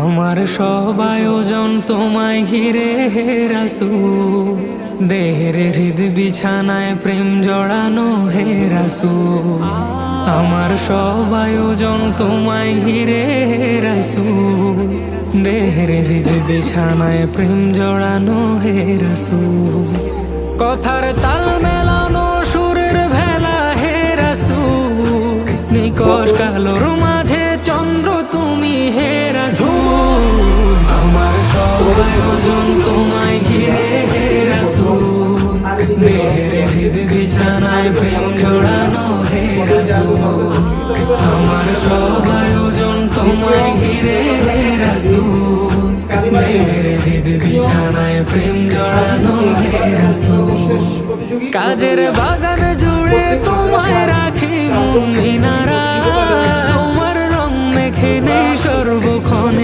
আমার সব আয়োজন তোমায় ঘিরে হে রাসূল, দেহের হৃদ বিছানায় প্রেম জড়ানো হে রাসূল। আমার সব আয়োজন তোমায় ঘিরে হে রাসূল, দেহের হৃদ বিছানায় প্রেম জড়ানো হে রাসূল। কথার তাল মেলানো সুরের ভেলা হে রাসূল, নিকষ কালোর মাঝে চন্দ্র তুমি হে রাসূল। আমার সব আয়োজন তোমায় ঘিরে হে রাসূল, দেহের হৃদ বিছানায় প্রেম জড়ানো হে রাসূল। আমার সব আয়োজন তোমায় ঘিরে হে রাসূল, দেহের হৃদ বিছানায় প্রেম জড়ানো হে রাসূল। কাজের বাগান জুড়ে তোমায় রাখি মুমিনারা, তোমার রং মেখে নেই সর্বক্ষণে।